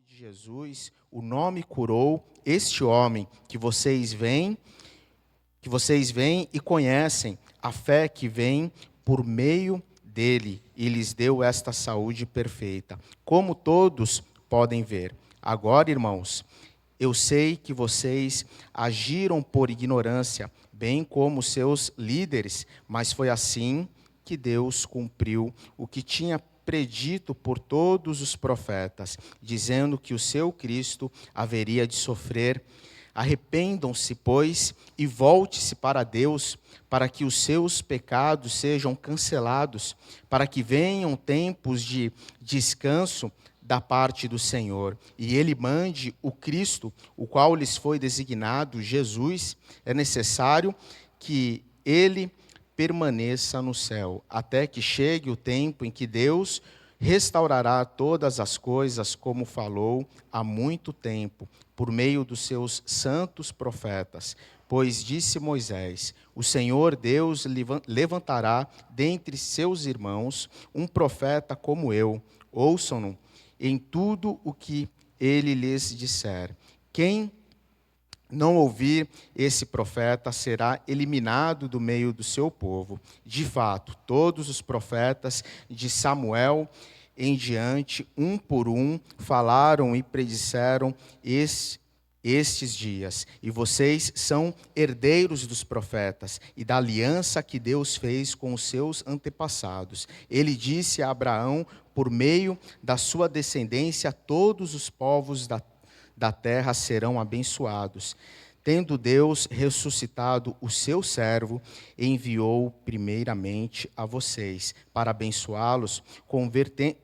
Jesus, o nome curou este homem que vocês veem e conhecem, a fé que vem por meio dele e lhes deu esta saúde perfeita, como todos podem ver. Agora, irmãos, eu sei que vocês agiram por ignorância, bem como seus líderes, mas foi assim que Deus cumpriu o que tinha predito por todos os profetas, dizendo que o seu Cristo haveria de sofrer. Arrependam-se, pois, e volte-se para Deus, para que os seus pecados sejam cancelados, para que venham tempos de descanso da parte do Senhor, e Ele mande o Cristo, o qual lhes foi designado, Jesus. É necessário que Ele permaneça no céu, até que chegue o tempo em que Deus restaurará todas as coisas, como falou há muito tempo, por meio dos seus santos profetas. Pois disse Moisés: o Senhor Deus levantará dentre seus irmãos um profeta como eu. Ouçam-no em tudo o que ele lhes disser. Quem não ouvir esse profeta será eliminado do meio do seu povo. De fato, todos os profetas de Samuel em diante, um por um, falaram e predisseram estes dias. E vocês são herdeiros dos profetas e da aliança que Deus fez com os seus antepassados. Ele disse a Abraão: por meio da sua descendência, todos os povos da terra serão abençoados. Tendo Deus ressuscitado o seu servo, enviou primeiramente a vocês, para abençoá-los,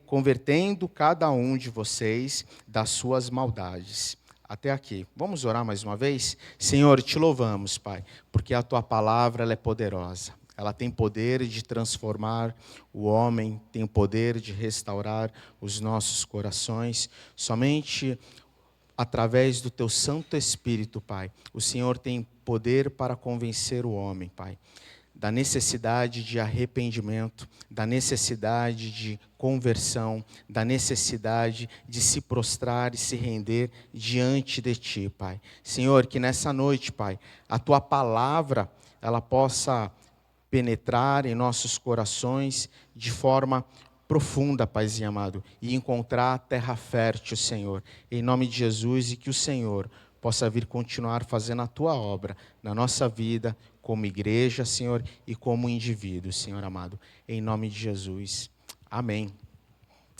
convertendo cada um de vocês das suas maldades. Até aqui. Vamos orar mais uma vez? Senhor, te louvamos, Pai, porque a tua palavra ela é poderosa. Ela tem poder de transformar o homem, tem o poder de restaurar os nossos corações. Somente através do teu Santo Espírito, Pai, o Senhor tem poder para convencer o homem, Pai, da necessidade de arrependimento, da necessidade de conversão, da necessidade de se prostrar e se render diante de Ti, Pai. Senhor, que nessa noite, Pai, a Tua palavra, ela possa penetrar em nossos corações de forma profunda, Paizinho amado, e encontrar terra fértil, Senhor, em nome de Jesus, e que o Senhor possa vir continuar fazendo a Tua obra na nossa vida, como igreja, Senhor, e como indivíduo, Senhor amado, em nome de Jesus. Amém.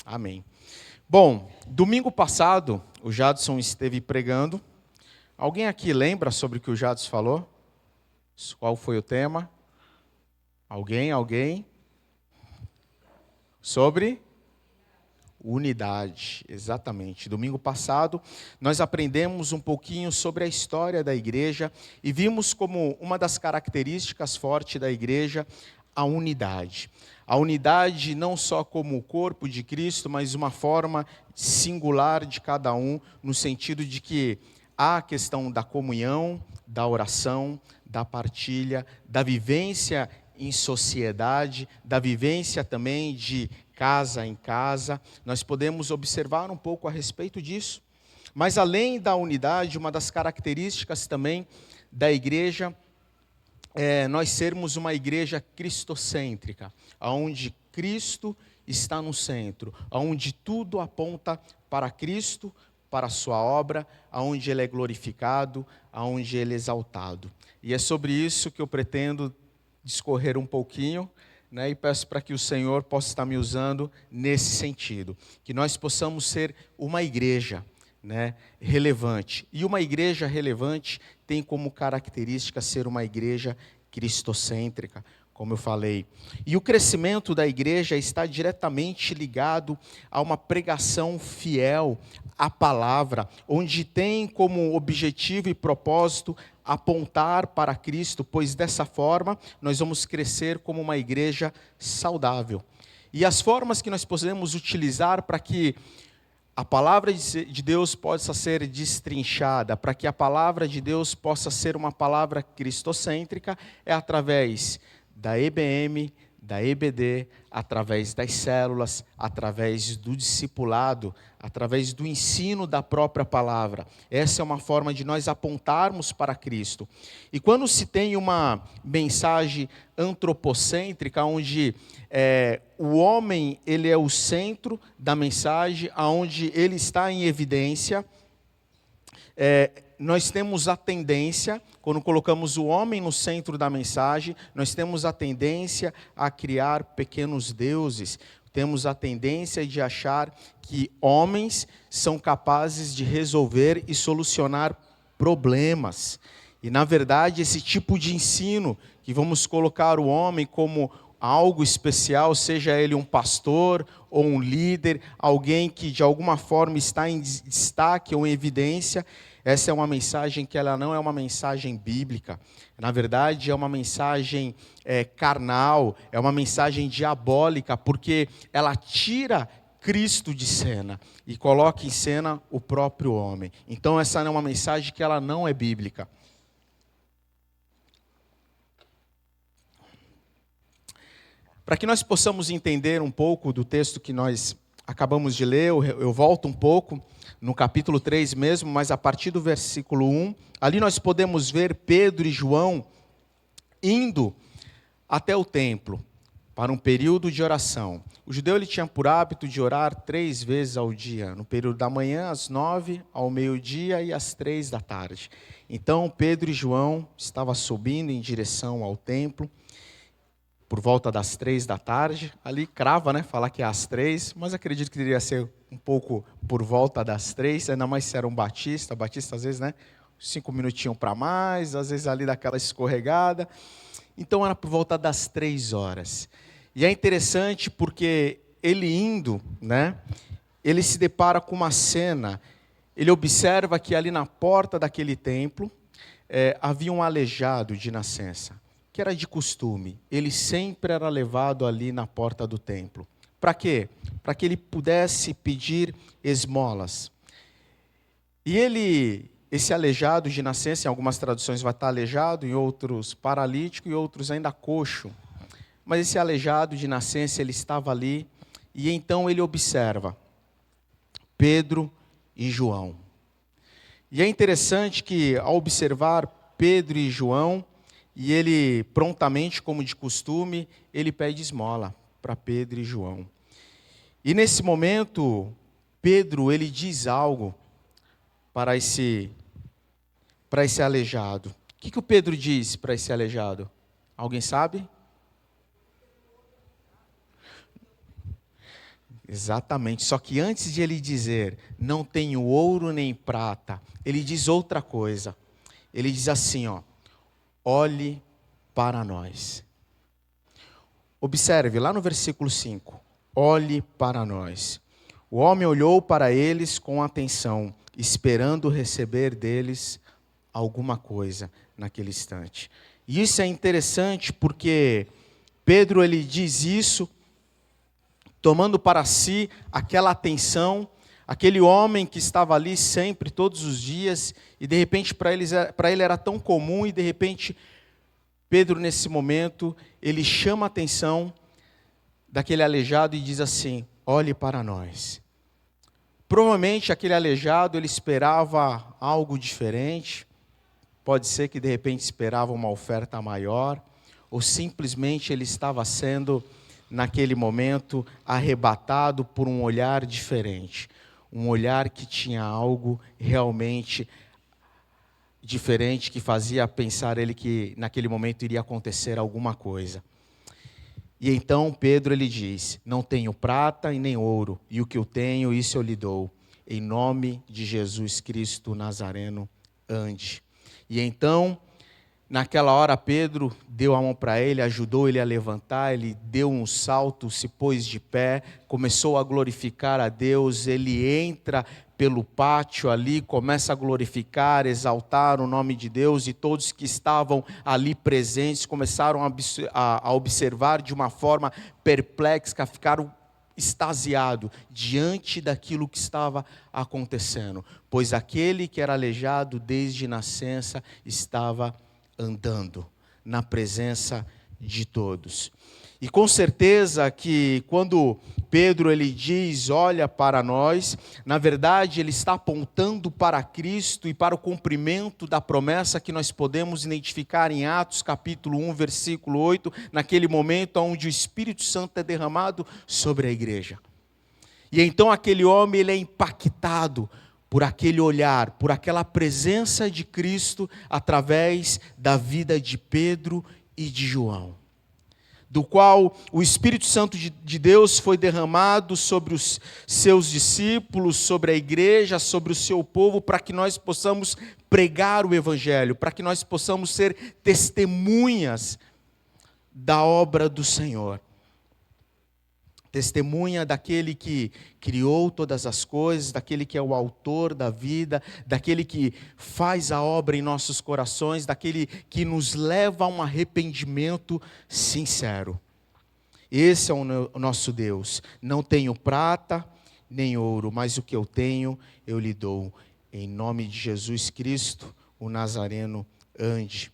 Amém. Bom, domingo passado, o Jadson esteve pregando. Alguém aqui lembra sobre o que o Jadson falou? Qual foi o tema? Alguém? Sobre unidade, exatamente. Domingo passado, nós aprendemos um pouquinho sobre a história da igreja e vimos como uma das características fortes da igreja a unidade. A unidade não só como o corpo de Cristo, mas uma forma singular de cada um, no sentido de que há a questão da comunhão, da oração, da partilha, da vivência em sociedade, da vivência também de casa em casa. Nós podemos observar um pouco a respeito disso. Mas além da unidade, uma das características também da igreja é nós sermos uma igreja cristocêntrica, onde Cristo está no centro, onde tudo aponta para Cristo, para a sua obra, onde Ele é glorificado, onde Ele é exaltado. E é sobre isso que eu pretendo discorrer um pouquinho, né, e peço para que o Senhor possa estar me usando nesse sentido, que nós possamos ser uma igreja, né, relevante. E uma igreja relevante tem como característica ser uma igreja cristocêntrica, como eu falei. E o crescimento da igreja está diretamente ligado a uma pregação fiel à palavra, onde tem como objetivo e propósito apontar para Cristo, pois dessa forma nós vamos crescer como uma igreja saudável. E as formas que nós podemos utilizar para que a palavra de Deus possa ser destrinchada, para que a palavra de Deus possa ser uma palavra cristocêntrica, é através da EBM, da EBD, através das células, através do discipulado, através do ensino da própria palavra. Essa é uma forma de nós apontarmos para Cristo. E quando se tem uma mensagem antropocêntrica, onde o homem ele é o centro da mensagem, onde ele está em evidência, nós temos a tendência, quando colocamos o homem no centro da mensagem, nós temos a tendência a criar pequenos deuses, temos a tendência de achar que homens são capazes de resolver e solucionar problemas. E, na verdade, esse tipo de ensino, que vamos colocar o homem como algo especial, seja ele um pastor ou um líder, alguém que de alguma forma está em destaque ou em evidência, essa é uma mensagem que ela não é uma mensagem bíblica. Na verdade, é uma mensagem carnal, é uma mensagem diabólica, porque ela tira Cristo de cena e coloca em cena o próprio homem. Então, essa é uma mensagem que ela não é bíblica. Para que nós possamos entender um pouco do texto que nós acabamos de ler, eu volto um pouco no capítulo 3 mesmo, mas a partir do versículo 1, ali nós podemos ver Pedro e João indo até o templo para um período de oração. O judeu ele tinha por hábito de orar 3 vezes ao dia, no período da manhã, às 9, ao meio-dia e às 3 da tarde. Então Pedro e João estavam subindo em direção ao templo, por volta das 3 da tarde, ali crava, né, falar que é às 3, mas acredito que deveria ser um pouco por volta das 3, ainda mais se era um batista às vezes, né, 5 minutinhos para mais, às vezes ali daquela escorregada, então era por volta das 3 horas, e é interessante porque ele indo, né, ele se depara com uma cena, ele observa que ali na porta daquele templo, havia um aleijado de nascença, que era de costume, ele sempre era levado ali na porta do templo. Para quê? Para que ele pudesse pedir esmolas. E esse aleijado de nascença, em algumas traduções vai estar aleijado, em outros paralítico e outros ainda coxo. Mas esse aleijado de nascença, ele estava ali, e então ele observa Pedro e João. E é interessante que, ao observar Pedro e João, e ele prontamente, como de costume, ele pede esmola para Pedro e João. E nesse momento, Pedro ele diz algo para esse aleijado. O que o Pedro diz para esse aleijado? Alguém sabe? Exatamente, só que antes de ele dizer, não tenho ouro nem prata, ele diz outra coisa. Ele diz assim, olhe para nós. Observe, lá no versículo 5, olhe para nós. O homem olhou para eles com atenção, esperando receber deles alguma coisa naquele instante. E isso é interessante porque Pedro ele diz isso, tomando para si aquela atenção, aquele homem que estava ali sempre, todos os dias, e de repente para ele era tão comum, e de repente Pedro nesse momento, ele chama a atenção daquele aleijado e diz assim, olhe para nós. Provavelmente aquele aleijado, ele esperava algo diferente, pode ser que de repente esperava uma oferta maior, ou simplesmente ele estava sendo, naquele momento, arrebatado por um olhar diferente. Um olhar que tinha algo realmente diferente, que fazia pensar ele que naquele momento iria acontecer alguma coisa. E então Pedro ele diz, não tenho prata e nem ouro, e o que eu tenho, isso eu lhe dou. Em nome de Jesus Cristo Nazareno, ande. E então, naquela hora, Pedro deu a mão para ele, ajudou ele a levantar, ele deu um salto, se pôs de pé, começou a glorificar a Deus, ele entra pelo pátio ali, começa a glorificar, exaltar o nome de Deus, e todos que estavam ali presentes começaram a observar de uma forma perplexa, ficaram extasiados diante daquilo que estava acontecendo, pois aquele que era aleijado desde nascença estava andando na presença de todos. E com certeza que quando Pedro ele diz, olha para nós, na verdade ele está apontando para Cristo e para o cumprimento da promessa que nós podemos identificar em Atos capítulo 1, versículo 8, naquele momento onde o Espírito Santo é derramado sobre a igreja. E então aquele homem ele é impactado por aquele olhar, por aquela presença de Cristo através da vida de Pedro e de João, do qual o Espírito Santo de Deus foi derramado sobre os seus discípulos, sobre a igreja, sobre o seu povo, para que nós possamos pregar o Evangelho, para que nós possamos ser testemunhas da obra do Senhor. Testemunha daquele que criou todas as coisas, daquele que é o autor da vida, daquele que faz a obra em nossos corações, daquele que nos leva a um arrependimento sincero. Esse é o nosso Deus. Não tenho prata nem ouro, mas o que eu tenho eu lhe dou. Em nome de Jesus Cristo, o Nazareno, ande.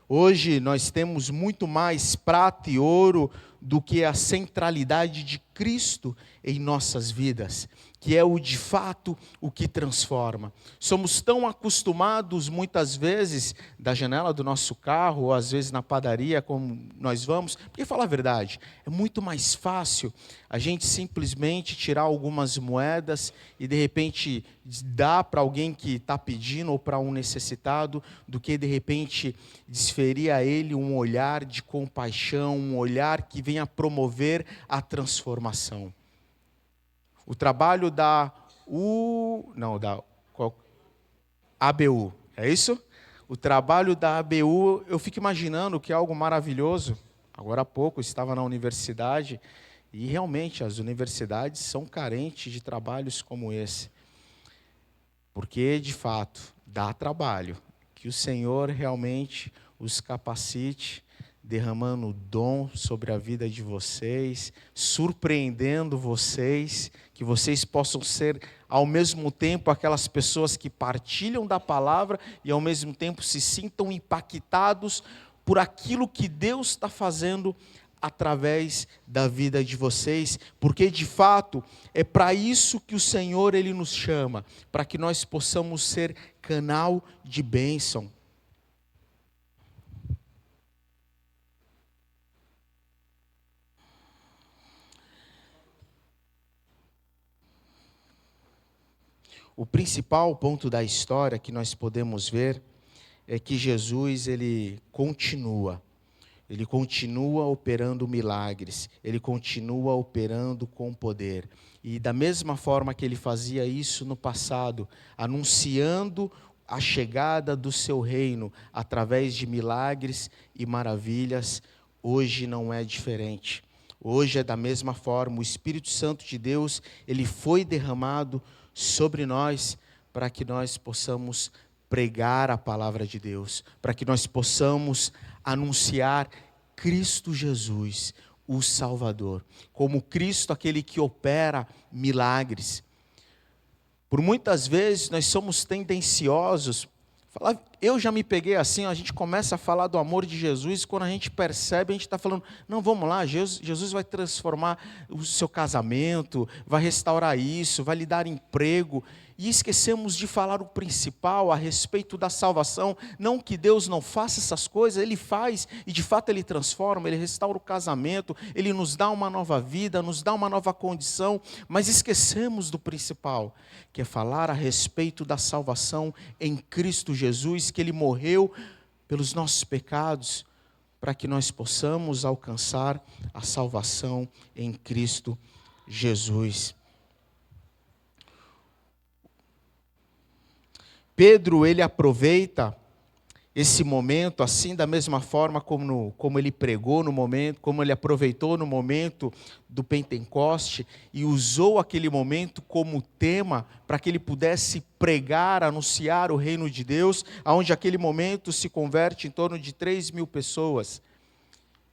Hoje nós temos muito mais prata e ouro do que a centralidade de Cristo em nossas vidas, que é de fato o que transforma. Somos tão acostumados muitas vezes da janela do nosso carro, ou às vezes na padaria como nós vamos, porque falar a verdade, é muito mais fácil a gente simplesmente tirar algumas moedas e de repente dar para alguém que está pedindo ou para um necessitado, do que de repente desferir a ele um olhar de compaixão, um olhar que venha promover a transformação. O trabalho da ABU, é isso? O trabalho da ABU, eu fico imaginando que é algo maravilhoso. Agora há pouco eu estava na universidade e realmente as universidades são carentes de trabalhos como esse. Porque, de fato, dá trabalho. Que o Senhor realmente os capacite, derramando dom sobre a vida de vocês, surpreendendo vocês, que vocês possam ser, ao mesmo tempo, aquelas pessoas que partilham da palavra e, ao mesmo tempo, se sintam impactados por aquilo que Deus está fazendo através da vida de vocês, porque, de fato, é para isso que o Senhor Ele nos chama, para que nós possamos ser canal de bênção. O principal ponto da história que nós podemos ver é que Jesus ele continua operando milagres, ele continua operando com poder. E da mesma forma que ele fazia isso no passado, anunciando a chegada do seu reino através de milagres e maravilhas, hoje não é diferente. Hoje é da mesma forma, o Espírito Santo de Deus, ele foi derramado sobre nós, para que nós possamos pregar a palavra de Deus, para que nós possamos anunciar Cristo Jesus, o Salvador, como Cristo, aquele que opera milagres. Por muitas vezes nós somos tendenciosos, eu já me peguei assim, a gente começa a falar do amor de Jesus, quando a gente percebe, a gente está falando, não, vamos lá, Jesus vai transformar o seu casamento, vai restaurar isso, vai lhe dar emprego, e esquecemos de falar o principal a respeito da salvação. Não que Deus não faça essas coisas, Ele faz, e de fato Ele transforma, Ele restaura o casamento, Ele nos dá uma nova vida, nos dá uma nova condição, mas esquecemos do principal, que é falar a respeito da salvação em Cristo Jesus, que Ele morreu pelos nossos pecados, para que nós possamos alcançar a salvação em Cristo Jesus. Pedro, ele aproveita esse momento, assim da mesma forma como ele pregou no momento, como ele aproveitou no momento do Pentecoste e usou aquele momento como tema para que ele pudesse pregar, anunciar o reino de Deus, onde aquele momento se converte em torno de 3.000 pessoas.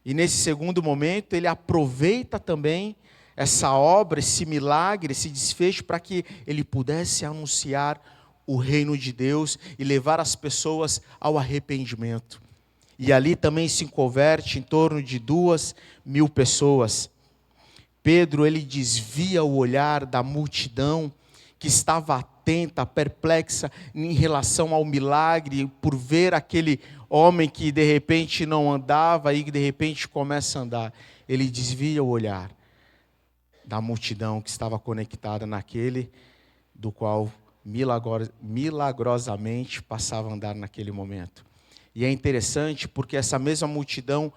E nesse segundo momento ele aproveita também essa obra, esse milagre, esse desfecho para que ele pudesse anunciar o reino de Deus e levar as pessoas ao arrependimento. e ali também se converte em torno de 2.000 pessoas. Pedro, ele desvia o olhar da multidão que estava atenta, perplexa em relação ao milagre, por ver aquele homem que de repente não andava e que de repente começa a andar. Ele desvia o olhar da multidão que estava conectada naquele do qual milagrosamente passava a andar naquele momento. E é interessante porque essa mesma multidão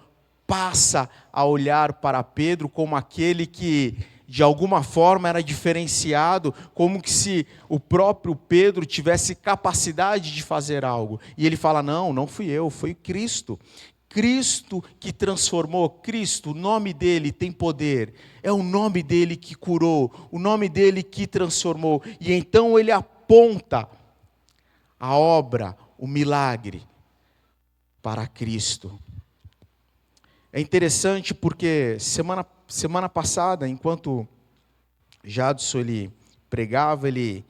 passa a olhar para Pedro como aquele que, de alguma forma, era diferenciado, como que se o próprio Pedro tivesse capacidade de fazer algo. E ele fala, não fui eu, foi Cristo. Cristo que transformou, Cristo, o nome dele tem poder, é o nome dele que curou, o nome dele que transformou. E então ele aponta a obra, o milagre, para Cristo. É interessante porque semana passada, enquanto Jadson ele pregava, ele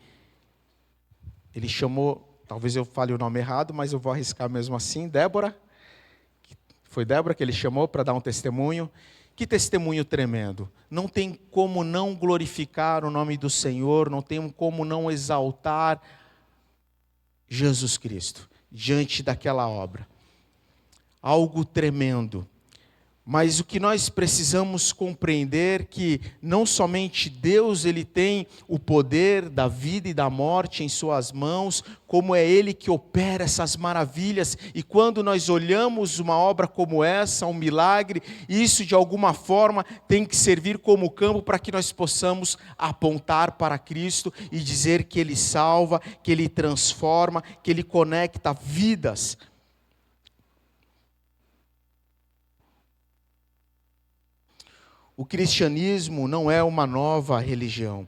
chamou, talvez eu fale o nome errado, mas eu vou arriscar mesmo assim, Débora. Foi Débora que ele chamou para dar um testemunho. Que testemunho tremendo. Não tem como não glorificar o nome do Senhor, não tem como não exaltar Jesus Cristo diante daquela obra. Algo tremendo. Mas o que nós precisamos compreender que não somente Deus ele tem o poder da vida e da morte em suas mãos, como é Ele que opera essas maravilhas. E quando nós olhamos uma obra como essa, um milagre, isso de alguma forma tem que servir como campo para que nós possamos apontar para Cristo e dizer que Ele salva, que Ele transforma, que Ele conecta vidas. O cristianismo não é uma nova religião.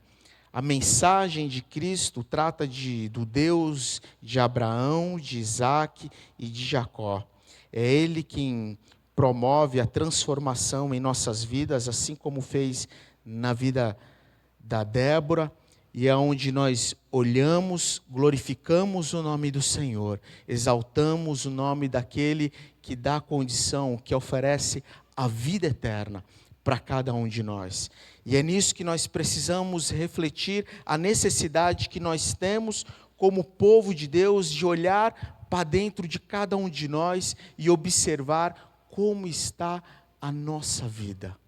A mensagem de Cristo trata do Deus de Abraão, de Isaac e de Jacó. É Ele quem promove a transformação em nossas vidas, assim como fez na vida da Débora, e é onde nós olhamos, glorificamos o nome do Senhor, exaltamos o nome daquele que dá condição, que oferece a vida eterna para cada um de nós. E é nisso que nós precisamos refletir a necessidade que nós temos como povo de Deus de olhar para dentro de cada um de nós e observar como está a nossa vida.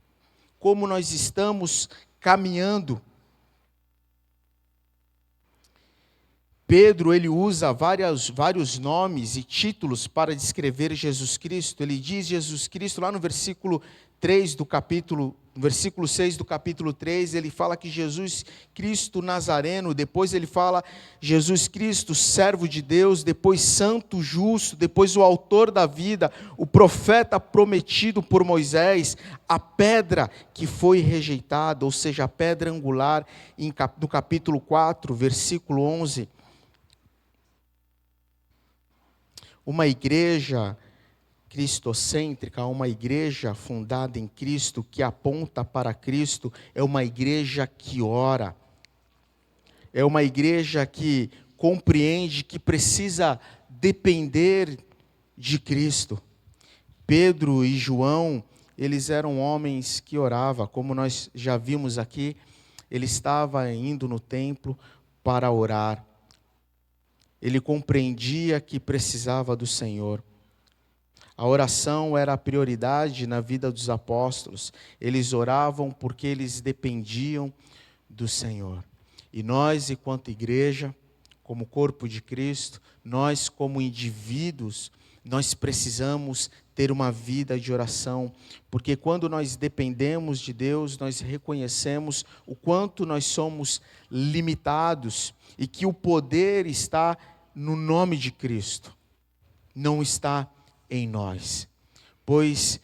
Como nós estamos caminhando. Pedro, ele usa vários nomes e títulos para descrever Jesus Cristo. Ele diz Jesus Cristo lá no versículo 6 do capítulo 3, ele fala que Jesus Cristo Nazareno, depois ele fala Jesus Cristo, servo de Deus, depois santo, justo, depois o autor da vida, o profeta prometido por Moisés, a pedra que foi rejeitada, ou seja, a pedra angular, no capítulo 4, versículo 11. Uma igreja cristocêntrica, uma igreja fundada em Cristo, que aponta para Cristo, é uma igreja que ora, é uma igreja que compreende que precisa depender de Cristo. Pedro e João, eles eram homens que oravam, como nós já vimos aqui, ele estava indo no templo para orar. Ele compreendia que precisava do Senhor. A oração era a prioridade na vida dos apóstolos. Eles oravam porque eles dependiam do Senhor. E nós, enquanto igreja, como corpo de Cristo, nós como indivíduos, nós precisamos ter uma vida de oração, porque quando nós dependemos de Deus, nós reconhecemos o quanto nós somos limitados e que o poder está no nome de Cristo, não está em nós, pois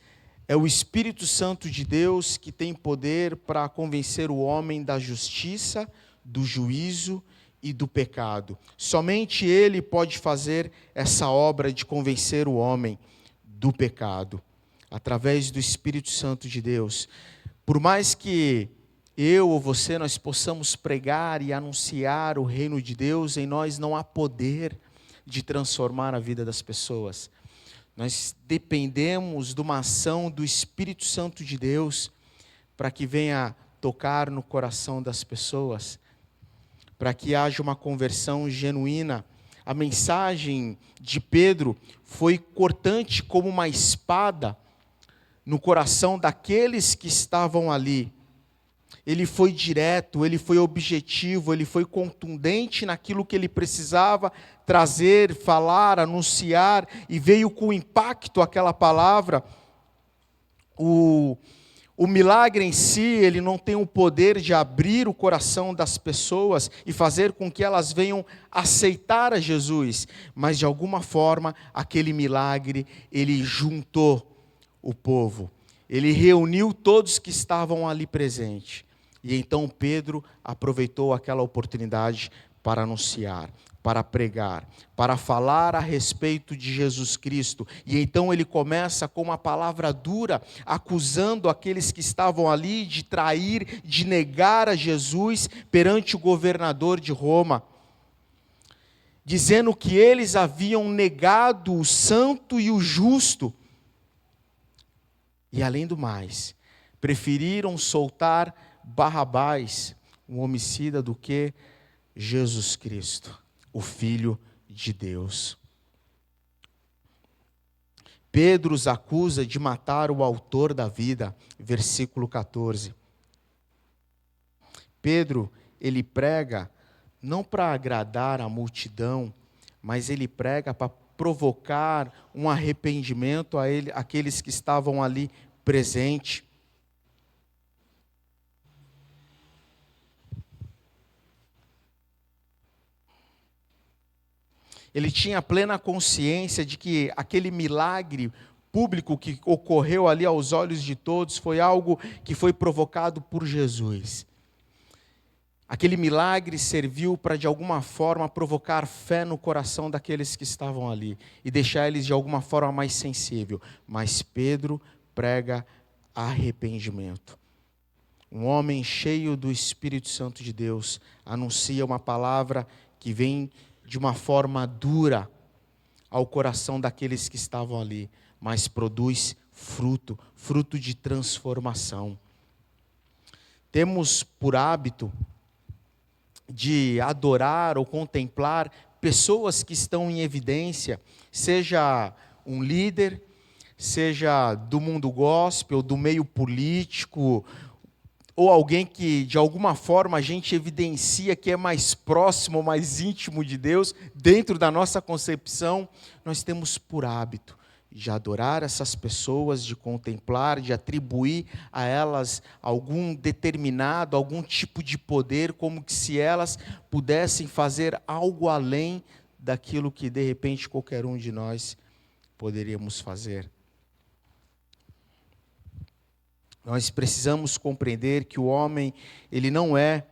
é o Espírito Santo de Deus que tem poder para convencer o homem da justiça, do juízo e do pecado. Somente Ele pode fazer essa obra de convencer o homem do pecado, através do Espírito Santo de Deus. Por mais que eu ou você, nós possamos pregar e anunciar o reino de Deus, em nós não há poder de transformar a vida das pessoas. Nós dependemos de uma ação do Espírito Santo de Deus para que venha tocar no coração das pessoas, para que haja uma conversão genuína. A mensagem de Pedro foi cortante como uma espada no coração daqueles que estavam ali. Ele foi direto, ele foi objetivo, ele foi contundente naquilo que ele precisava trazer, falar, anunciar, e veio com impacto aquela palavra. O milagre em si, ele não tem o poder de abrir o coração das pessoas e fazer com que elas venham aceitar a Jesus, mas de alguma forma, aquele milagre, ele juntou o povo, ele reuniu todos que estavam ali presentes. E então Pedro aproveitou aquela oportunidade para anunciar, para pregar, para falar a respeito de Jesus Cristo. E então ele começa com uma palavra dura, acusando aqueles que estavam ali de trair, de negar a Jesus perante o governador de Roma, dizendo que eles haviam negado o santo e o justo. E além do mais, preferiram soltar Barrabás, um homicida, do que Jesus Cristo, o Filho de Deus. Pedro os acusa de matar o autor da vida, versículo 14. Pedro, ele prega não para agradar a multidão, mas ele prega para provocar um arrependimento àqueles que estavam ali presentes. Ele tinha plena consciência de que aquele milagre público que ocorreu ali aos olhos de todos foi algo que foi provocado por Jesus. Aquele milagre serviu para, de alguma forma, provocar fé no coração daqueles que estavam ali e deixar eles, de alguma forma, mais sensível. Mas Pedro prega arrependimento. Um homem cheio do Espírito Santo de Deus anuncia uma palavra que vem de uma forma dura ao coração daqueles que estavam ali, mas produz fruto de transformação. Temos por hábito de adorar ou contemplar pessoas que estão em evidência, seja um líder, seja do mundo gospel, do meio político, ou alguém que de alguma forma a gente evidencia que é mais próximo, mais íntimo de Deus, dentro da nossa concepção. Nós temos por hábito de adorar essas pessoas, de contemplar, de atribuir a elas algum tipo de poder, como que se elas pudessem fazer algo além daquilo que de repente qualquer um de nós poderíamos fazer. Nós precisamos compreender que o homem, ele não é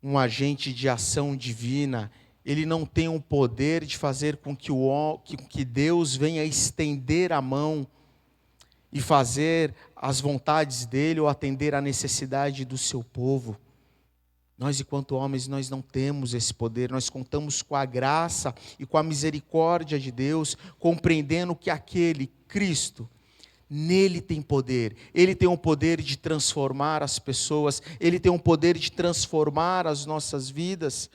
um agente de ação divina, ele não tem o poder de fazer com que Deus venha estender a mão e fazer as vontades dele ou atender a necessidade do seu povo. Nós, enquanto homens, nós não temos esse poder, nós contamos com a graça e com a misericórdia de Deus, compreendendo que aquele, Cristo, nele tem poder, ele tem o poder de transformar as pessoas, ele tem o poder de transformar as nossas vidas.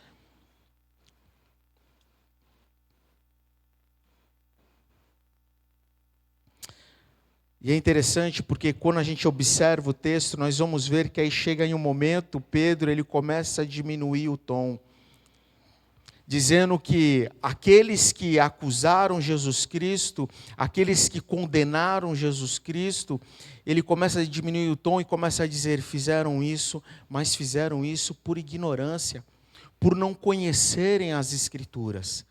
E é interessante porque quando a gente observa o texto, nós vamos ver que aí chega em um momento, Pedro ele começa a diminuir o tom, dizendo que aqueles que acusaram Jesus Cristo, aqueles que condenaram Jesus Cristo, ele começa a diminuir o tom e começa a dizer, fizeram isso, mas fizeram isso por ignorância, por não conhecerem as Escrituras.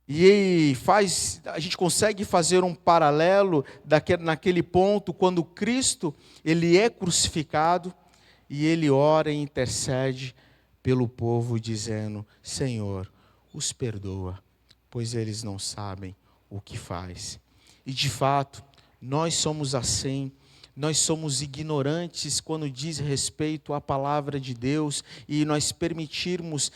E a gente consegue fazer um paralelo naquele ponto, quando Cristo ele é crucificado e ele ora e intercede pelo povo, dizendo, Senhor, os perdoa, pois eles não sabem o que faz. E de fato, nós somos assim, nós somos ignorantes quando diz respeito à palavra de Deus e nós permitirmos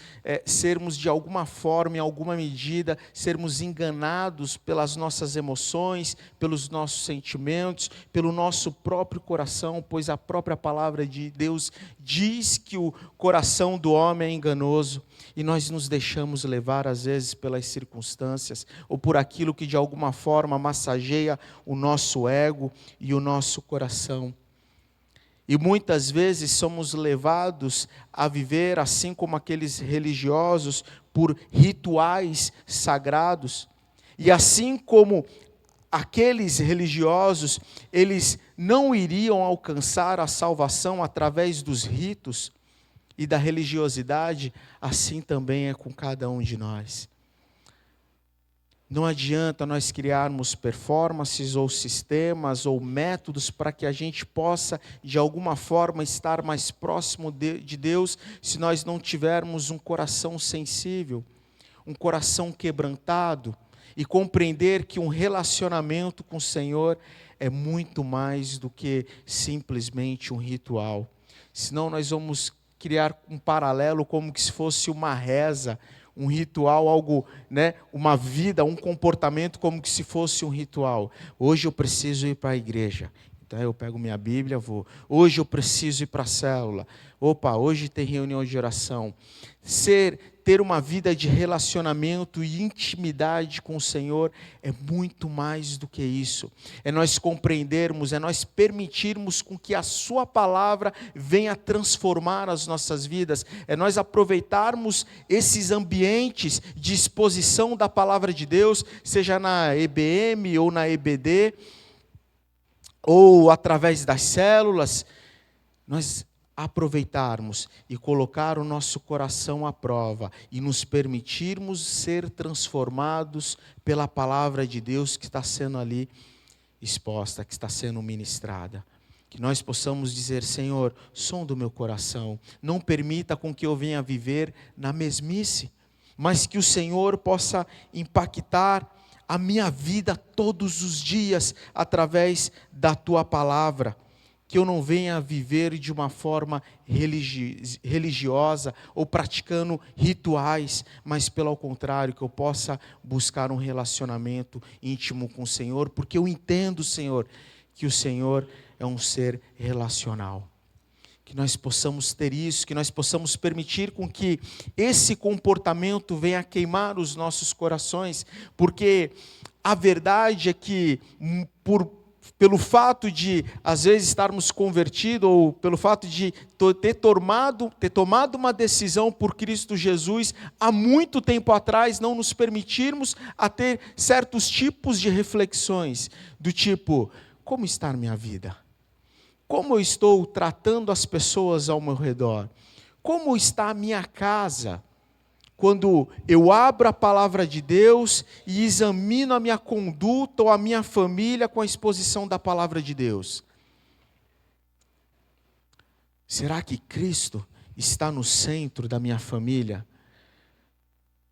sermos de alguma forma, em alguma medida, sermos enganados pelas nossas emoções, pelos nossos sentimentos, pelo nosso próprio coração, pois a própria palavra de Deus diz que o coração do homem é enganoso e nós nos deixamos levar às vezes pelas circunstâncias ou por aquilo que de alguma forma massageia o nosso ego e o nosso coração. E muitas vezes somos levados a viver, assim como aqueles religiosos, por rituais sagrados. E assim como aqueles religiosos, eles não iriam alcançar a salvação através dos ritos e da religiosidade, assim também é com cada um de nós. Não adianta nós criarmos performances ou sistemas ou métodos para que a gente possa, de alguma forma, estar mais próximo de Deus, se nós não tivermos um coração sensível, um coração quebrantado, e compreender que um relacionamento com o Senhor é muito mais do que simplesmente um ritual. Senão nós vamos criar um paralelo como que se fosse uma reza, um ritual, algo, uma vida, um comportamento como que se fosse um ritual. Hoje eu preciso ir para a igreja. Então eu pego minha Bíblia, vou. Hoje eu preciso ir para a célula. Opa, hoje tem reunião de oração. Ter uma vida de relacionamento e intimidade com o Senhor é muito mais do que isso. É nós compreendermos, é nós permitirmos com que a sua palavra venha transformar as nossas vidas. É nós aproveitarmos esses ambientes de exposição da palavra de Deus, seja na EBM ou na EBD, ou através das células, nós aproveitarmos e colocar o nosso coração à prova e nos permitirmos ser transformados pela palavra de Deus que está sendo ali exposta, que está sendo ministrada. Que nós possamos dizer: Senhor, som do meu coração, não permita com que eu venha viver na mesmice, mas que o Senhor possa impactar a minha vida todos os dias através da Tua palavra. Que eu não venha viver de uma forma religiosa ou praticando rituais, mas pelo contrário, que eu possa buscar um relacionamento íntimo com o Senhor, porque eu entendo, Senhor, que o Senhor é um ser relacional. Que nós possamos ter isso, que nós possamos permitir com que esse comportamento venha queimar os nossos corações, porque a verdade é que pelo fato de, às vezes, estarmos convertidos, ou pelo fato de ter tomado uma decisão por Cristo Jesus, há muito tempo atrás, não nos permitirmos a ter certos tipos de reflexões, do tipo: como está a minha vida? Como eu estou tratando as pessoas ao meu redor? Como está a minha casa? Quando eu abro a palavra de Deus e examino a minha conduta ou a minha família com a exposição da palavra de Deus. Será que Cristo está no centro da minha família?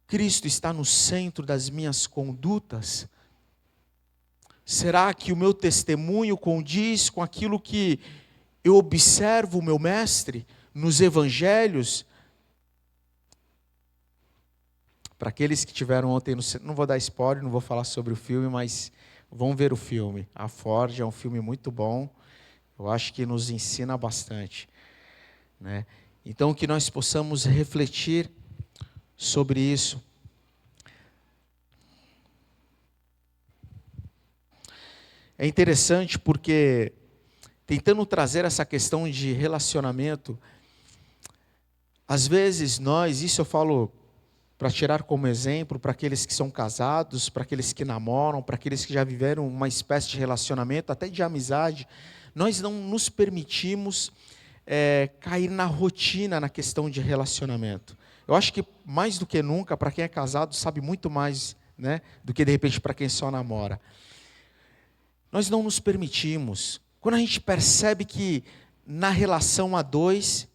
Cristo está no centro das minhas condutas? Será que o meu testemunho condiz com aquilo que eu observo o meu mestre nos evangelhos? Para aqueles que tiveram ontem, não vou dar spoiler, não vou falar sobre o filme, mas vão ver o filme. A Ford é um filme muito bom, eu acho que nos ensina bastante, né? Então, que nós possamos refletir sobre isso. É interessante porque, tentando trazer essa questão de relacionamento, às vezes isso eu falo para tirar como exemplo para aqueles que são casados, para aqueles que namoram, para aqueles que já viveram uma espécie de relacionamento, até de amizade, nós não nos permitimos cair na rotina na questão de relacionamento. Eu acho que mais do que nunca, para quem é casado, sabe muito mais, né, do que de repente para quem só namora. Nós não nos permitimos. Quando a gente percebe que na relação a dois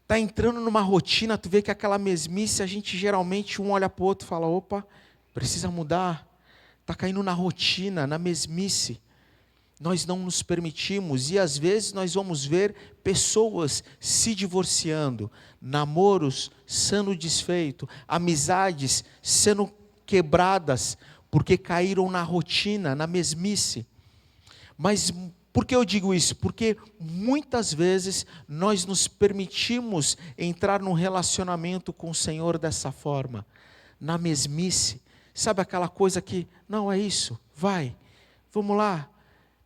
está entrando numa rotina, tu vê que aquela mesmice, a gente geralmente um olha para o outro e fala: opa, precisa mudar. Está caindo na rotina, na mesmice. nós não nos permitimos, e às vezes nós vamos ver pessoas se divorciando, namoros sendo desfeitos, amizades sendo quebradas, porque caíram na rotina, na mesmice. Mas por que eu digo isso? Porque muitas vezes nós nos permitimos entrar num relacionamento com o Senhor dessa forma, na mesmice. Sabe aquela coisa que, não é isso, vai, vamos lá,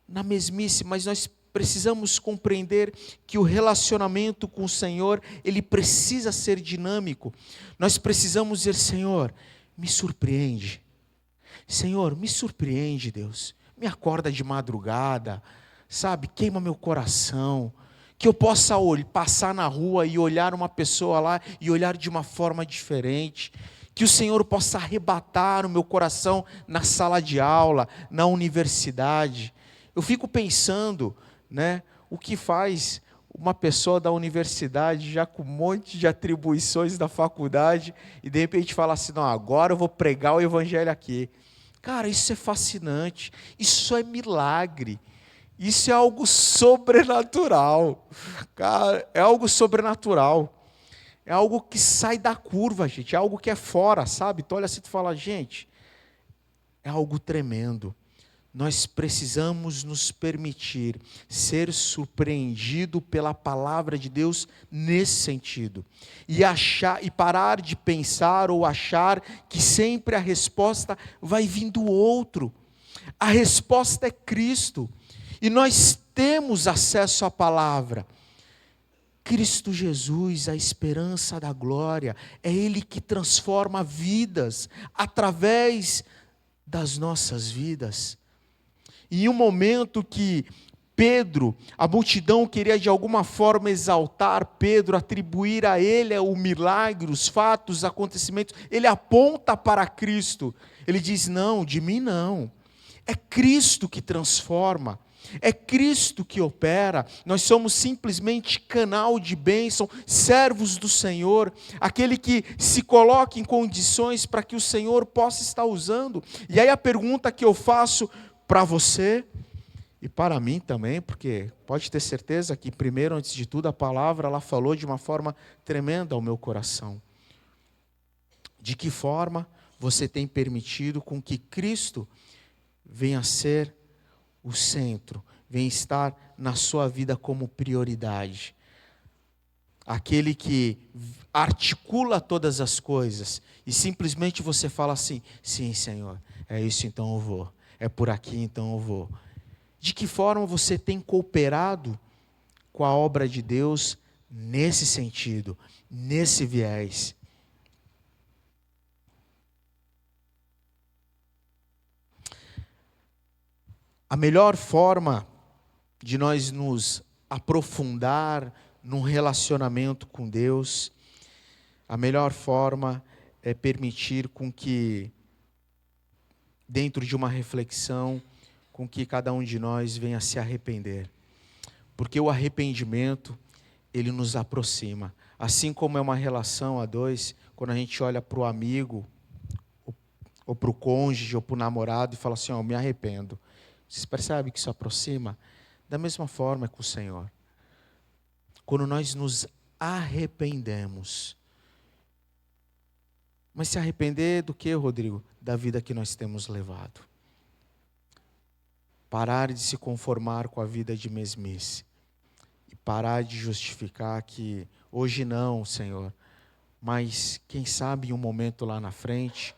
na mesmice, mas nós precisamos compreender que o relacionamento com o Senhor, ele precisa ser dinâmico. Nós precisamos dizer, Senhor, me surpreende. Senhor, me surpreende, Deus. Me acorda de madrugada, sabe, queima meu coração, que eu possa passar na rua e olhar uma pessoa lá e olhar de uma forma diferente, que o Senhor possa arrebatar o meu coração na sala de aula, na universidade. Eu fico pensando, né, o que faz uma pessoa da universidade já com um monte de atribuições da faculdade e de repente fala assim, não, agora eu vou pregar o evangelho aqui. Cara, isso é fascinante, isso é milagre, isso é algo sobrenatural, cara, é algo sobrenatural, é algo que sai da curva, gente, é algo que é fora, sabe? Tu olha assim e fala, gente, é algo tremendo. Nós precisamos nos permitir ser surpreendido pela palavra de Deus nesse sentido. E parar de pensar ou achar que sempre a resposta vai vir do outro. A resposta é Cristo. E nós temos acesso à palavra. Cristo Jesus, a esperança da glória, é Ele que transforma vidas através das nossas vidas. Em um momento que Pedro, a multidão queria de alguma forma exaltar Pedro, atribuir a ele o milagre, os fatos, os acontecimentos, ele aponta para Cristo, ele diz, não, de mim não, é Cristo que transforma, é Cristo que opera, nós somos simplesmente canal de bênção, servos do Senhor, aquele que se coloca em condições para que o Senhor possa estar usando. E aí a pergunta que eu faço para você e para mim também, porque pode ter certeza que primeiro, antes de tudo, a palavra ela falou de uma forma tremenda ao meu coração. De que forma você tem permitido com que Cristo venha ser o centro, venha estar na sua vida como prioridade? Aquele que articula todas as coisas e simplesmente você fala assim, sim, Senhor, é isso, então eu vou. É por aqui, então eu vou. De que forma você tem cooperado com a obra de Deus nesse sentido, nesse viés? A melhor forma de nós nos aprofundar num relacionamento com Deus, a melhor forma é permitir com que, dentro de uma reflexão, com que cada um de nós venha se arrepender. Porque o arrependimento, ele nos aproxima. Assim como é uma relação a dois, quando a gente olha para o amigo, ou para o cônjuge, ou para o namorado, e fala assim, eu me arrependo. Vocês percebem que isso aproxima? Da mesma forma é com o Senhor. Quando nós nos arrependemos. Mas se arrepender do que, Rodrigo? Da vida que nós temos levado. Parar de se conformar com a vida de mesmice. E parar de justificar que hoje não, Senhor. Mas quem sabe em um momento lá na frente,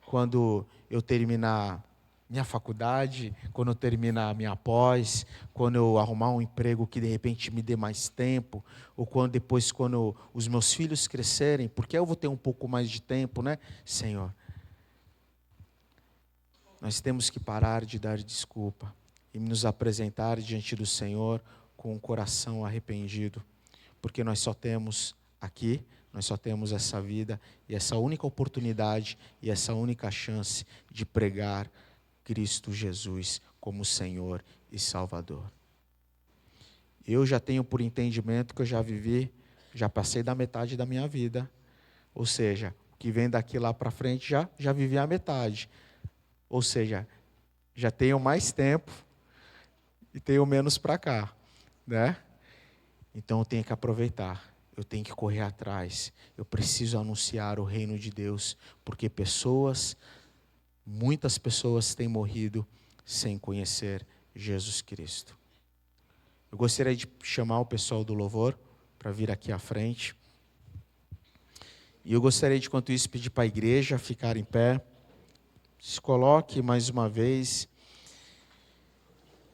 quando eu terminar minha faculdade, quando eu terminar minha pós, quando eu arrumar um emprego que de repente me dê mais tempo, ou quando os meus filhos crescerem, porque eu vou ter um pouco mais de tempo, né, Senhor? Nós temos que parar de dar desculpa e nos apresentar diante do Senhor com o coração arrependido, porque nós só temos aqui, nós só temos essa vida e essa única oportunidade e essa única chance de pregar Cristo Jesus como Senhor e Salvador. Eu já tenho por entendimento que eu já passei da metade da minha vida, ou seja, o que vem daqui lá para frente já vivi a metade, ou seja, já tenho mais tempo e tenho menos para cá, né? Então eu tenho que aproveitar, eu tenho que correr atrás, eu preciso anunciar o reino de Deus, porque muitas pessoas têm morrido sem conhecer Jesus Cristo. Eu gostaria de chamar o pessoal do louvor para vir aqui à frente. E eu gostaria de, enquanto isso, pedir para a igreja ficar em pé. Se coloque mais uma vez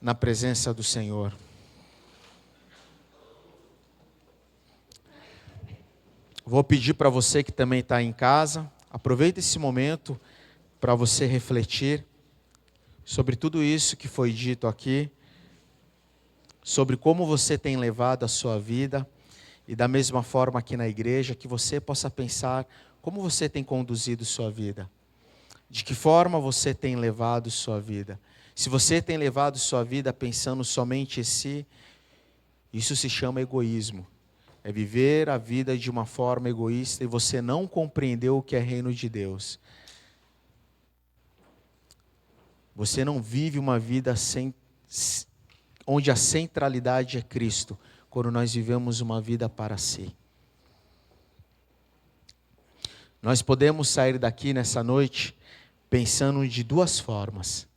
na presença do Senhor. Vou pedir para você que também está em casa, aproveite esse momento para você refletir sobre tudo isso que foi dito aqui, sobre como você tem levado a sua vida, e da mesma forma aqui na igreja, que você possa pensar como você tem conduzido sua vida, de que forma você tem levado sua vida. Se você tem levado sua vida pensando somente em si, isso se chama egoísmo. É viver a vida de uma forma egoísta e você não compreendeu o que é reino de Deus. Você não vive uma vida onde a centralidade é Cristo, quando nós vivemos uma vida para si. Nós podemos sair daqui nessa noite pensando de duas formas.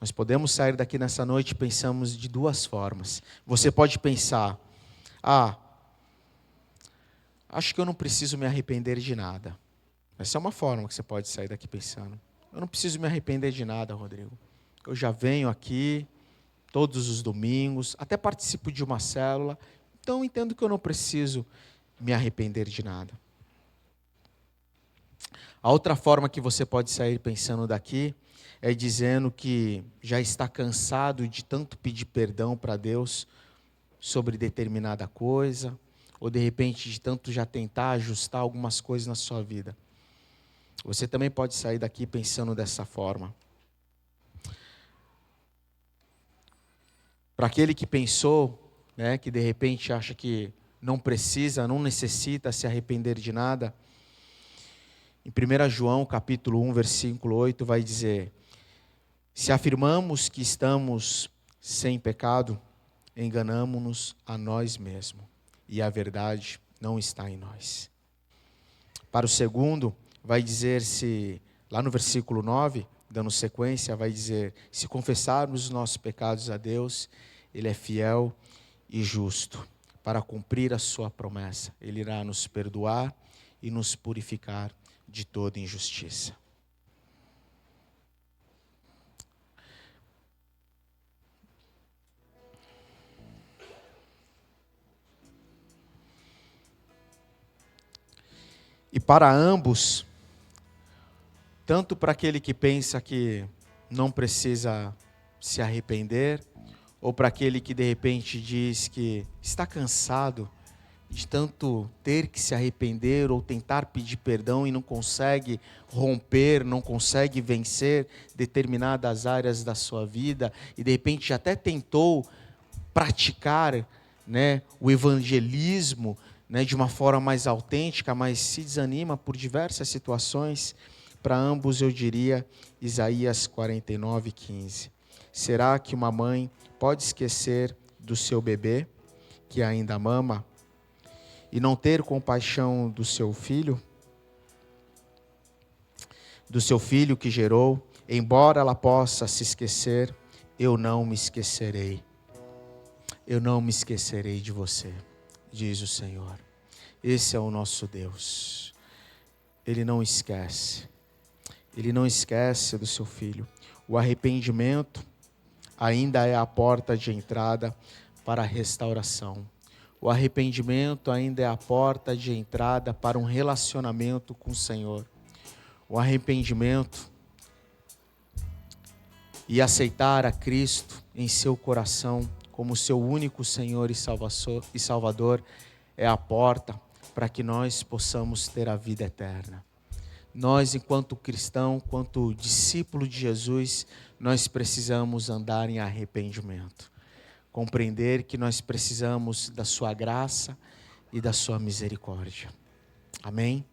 Nós podemos sair daqui nessa noite pensando de duas formas. Você pode pensar, acho que eu não preciso me arrepender de nada. Essa é uma forma que você pode sair daqui pensando. Eu não preciso me arrepender de nada, Rodrigo. Eu já venho aqui todos os domingos, até participo de uma célula, então entendo que eu não preciso me arrepender de nada. A outra forma que você pode sair pensando daqui é dizendo que já está cansado de tanto pedir perdão para Deus sobre determinada coisa, ou de repente de tanto já tentar ajustar algumas coisas na sua vida. Você também pode sair daqui pensando dessa forma. Para aquele que pensou, que de repente acha que não precisa, não necessita se arrepender de nada, em 1 João capítulo 1, versículo 8, vai dizer: se afirmamos que estamos sem pecado, enganamo-nos a nós mesmos, e a verdade não está em nós. Para o segundo, vai dizer, lá no versículo 9, dando sequência, vai dizer: se confessarmos os nossos pecados a Deus, Ele é fiel e justo para cumprir a sua promessa. Ele irá nos perdoar e nos purificar de toda injustiça. E para ambos, tanto para aquele que pensa que não precisa se arrepender, ou para aquele que de repente diz que está cansado de tanto ter que se arrepender ou tentar pedir perdão e não consegue romper, não consegue vencer determinadas áreas da sua vida, e de repente até tentou praticar, o evangelismo, de uma forma mais autêntica, mas se desanima por diversas situações. Para ambos eu diria Isaías 49:15. Será que uma mãe pode esquecer do seu bebê, que ainda mama, e não ter compaixão do seu filho que gerou? Embora ela possa se esquecer, eu não me esquecerei. Eu não me esquecerei de você, diz o Senhor. Esse é o nosso Deus. Ele não esquece. Ele não esquece do seu filho. O arrependimento ainda é a porta de entrada para a restauração. O arrependimento ainda é a porta de entrada para um relacionamento com o Senhor. O arrependimento e aceitar a Cristo em seu coração como seu único Senhor e Salvador é a porta para que nós possamos ter a vida eterna. Nós, enquanto cristão, enquanto discípulo de Jesus, nós precisamos andar em arrependimento. Compreender que nós precisamos da sua graça e da sua misericórdia. Amém?